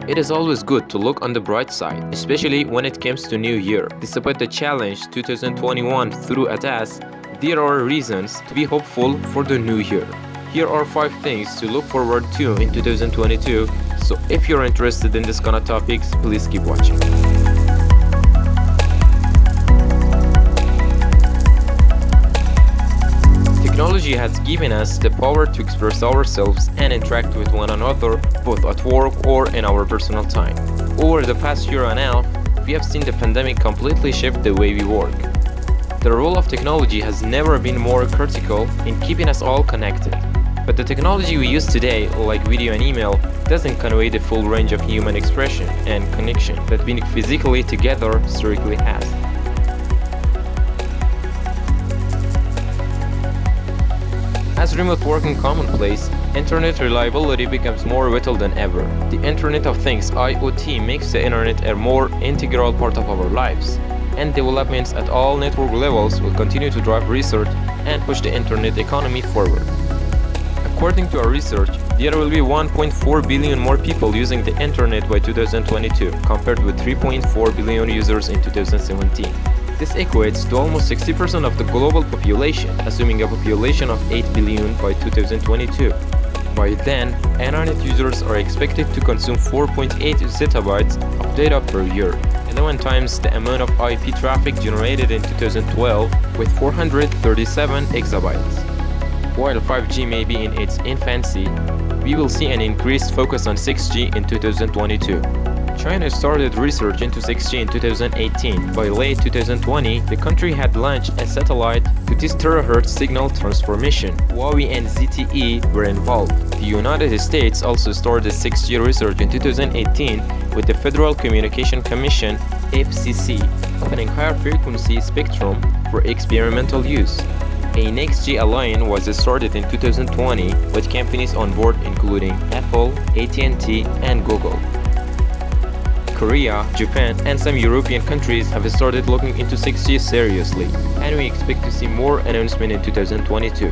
It is always good to look on the bright side, especially when it comes to New Year. Despite the challenge 2021 threw at us, there are reasons to be hopeful for the new year. Here are 5 things to look forward to in 2022, so if you're interested in this kind of topics, please keep watching. Technology has given us the power to express ourselves and interact with one another, both at work or in our personal time. Over the past year and a half, we have seen the pandemic completely shift the way we work. The role of technology has never been more critical in keeping us all connected. But the technology we use today, like video and email, doesn't convey the full range of human expression and connection that being physically together historically has. As remote working commonplace, internet reliability becomes more vital than ever. The Internet of Things (IoT) makes the internet a more integral part of our lives, and developments at all network levels will continue to drive research and push the internet economy forward. According to our research, there will be 1.4 billion more people using the internet by 2022, compared with 3.4 billion users in 2017. This equates to almost 60% of the global population, assuming a population of 8 billion by 2022. By then, internet users are expected to consume 4.8 zettabytes of data per year, 11 times the amount of IP traffic generated in 2012 with 437 exabytes. While 5G may be in its infancy, we will see an increased focus on 6G in 2022. China started research into 6G in 2018. By late 2020, the country had launched a satellite to test terahertz signal transformation. Huawei and ZTE were involved. The United States also started 6G research in 2018 with the Federal Communication Commission (FCC) opening higher frequency spectrum for experimental use. A next-G alliance was started in 2020 with companies on board including Apple, AT&T, and Google. Korea, Japan, and some European countries have started looking into 6G seriously, and we expect to see more announcements in 2022.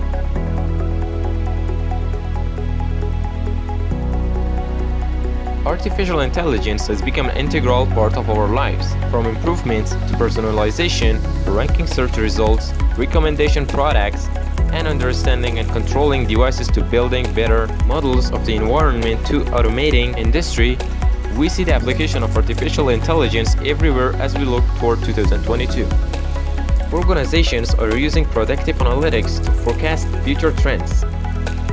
Artificial intelligence has become an integral part of our lives, from improvements to personalization, ranking search results, recommendation products, and understanding and controlling devices to building better models of the environment to automating industry. We see the application of artificial intelligence everywhere as we look toward 2022. Organizations are using predictive analytics to forecast future trends.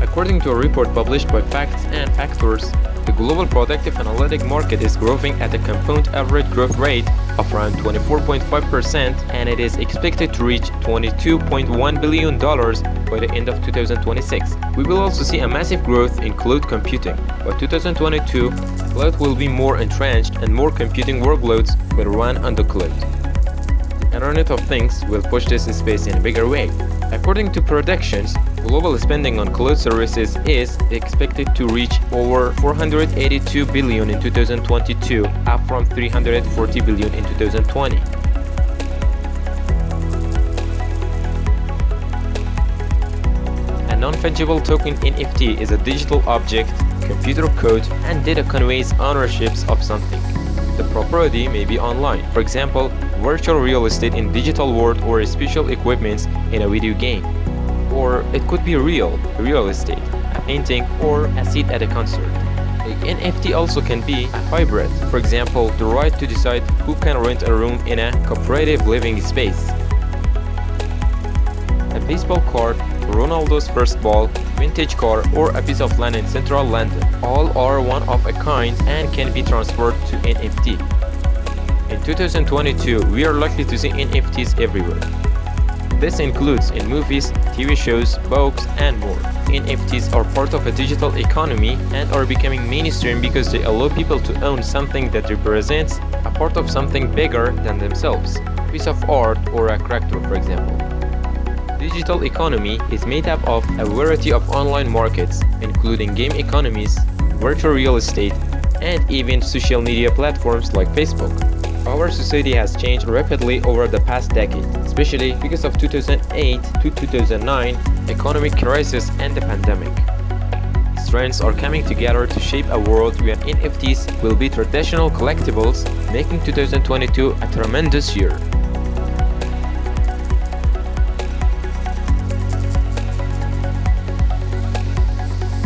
According to a report published by Facts and Factors, the global predictive analytic market is growing at a compound average growth rate of around 24.5%, and it is expected to reach $22.1 billion by the end of 2026. We will also see a massive growth in cloud computing. By 2022, cloud will be more entrenched and more computing workloads will run on the cloud. The Internet of Things will push this space in a bigger way. According to predictions, global spending on cloud services is expected to reach over 482 billion in 2022, up from 340 billion in 2020. A non-fungible token (NFT) is a digital object, computer code, and data conveys ownerships of something. The property may be online, for example, virtual real estate in digital world or special equipment in a video game. Or it could be real estate, a painting, or a seat at a concert. The NFT also can be a hybrid, for example, the right to decide who can rent a room in a cooperative living space. A baseball card, Ronaldo's first ball, vintage car, or a piece of land in central London. All are one of a kind and can be transferred to NFT. In 2022, we are likely to see NFTs everywhere. This includes in movies, TV shows, books, and more. NFTs are part of a digital economy and are becoming mainstream because they allow people to own something that represents a part of something bigger than themselves, a piece of art or a character, for example. Digital economy is made up of a variety of online markets, including game economies, virtual real estate, and even social media platforms like Facebook. Our society has changed rapidly over the past decade, especially because of 2008 to 2009 economic crisis and the pandemic. trends are coming together to shape a world where NFTs will be traditional collectibles, making 2022 a tremendous year.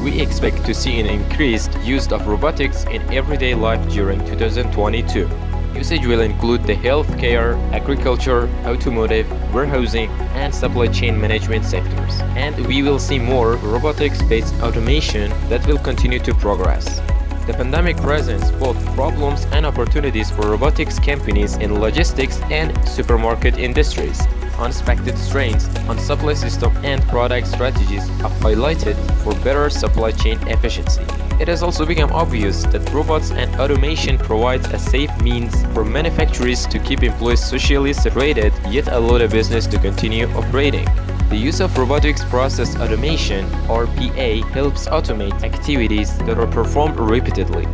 We expect to see an increased use of robotics in everyday life during 2022. Usage will include the healthcare, agriculture, automotive, warehousing, and supply chain management sectors. And we will see more robotics-based automation that will continue to progress. The pandemic presents both problems and opportunities for robotics companies in logistics and supermarket industries. Unexpected strains on supply system and product strategies are highlighted for better supply chain efficiency. It has also become obvious that robots and automation provides a safe means for manufacturers to keep employees socially separated yet allow the business to continue operating. The use of robotics process automation (RPA) helps automate activities that are performed repeatedly.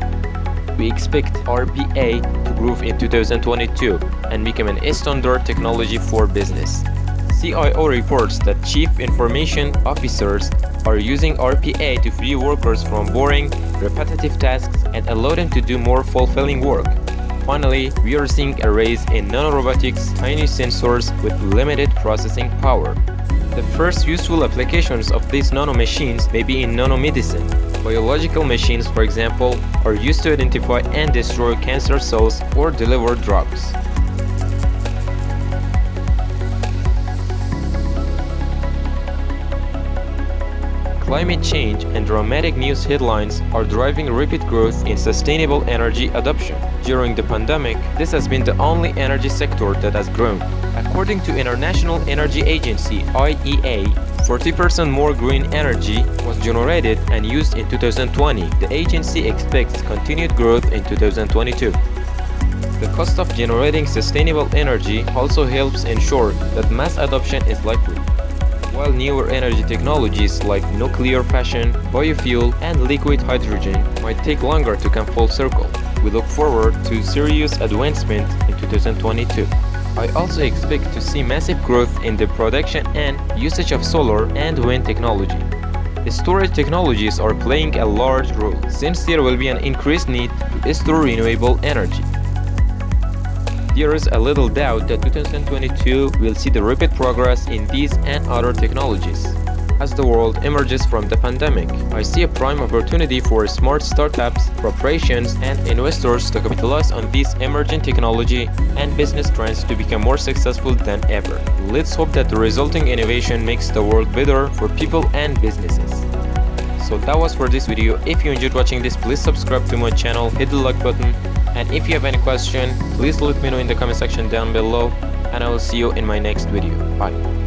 We expect RPA to grow in 2022 and become an standard technology for business. CIO reports that chief information officers are using RPA to free workers from boring, repetitive tasks and allow them to do more fulfilling work. Finally, we are seeing a rise in nanorobotics, tiny sensors with limited processing power. The first useful applications of these nanomachines may be in nanomedicine. Biological machines, for example, are used to identify and destroy cancer cells or deliver drugs. Climate change and dramatic news headlines are driving rapid growth in sustainable energy adoption. During the pandemic, this has been the only energy sector that has grown. According to International Energy Agency (IEA), 40% more green energy was generated and used in 2020. The agency expects continued growth in 2022. The cost of generating sustainable energy also helps ensure that mass adoption is likely. While newer energy technologies like nuclear fission, biofuel, and liquid hydrogen might take longer to come full circle, we look forward to serious advancement in 2022. I also expect to see massive growth in the production and usage of solar and wind technology. The storage technologies are playing a large role since there will be an increased need to store renewable energy. There is a little doubt that 2022 will see the rapid progress in these and other technologies. As the world emerges from the pandemic, I see a prime opportunity for smart startups, corporations, and investors to capitalize on these emerging technology and business trends to become more successful than ever. Let's hope that the resulting innovation makes the world better for people and businesses. So that was for this video. If you enjoyed watching this, please subscribe to my channel, hit the like button, and if you have any question, please let me know in the comment section down below, and I will see you in my next video. Bye.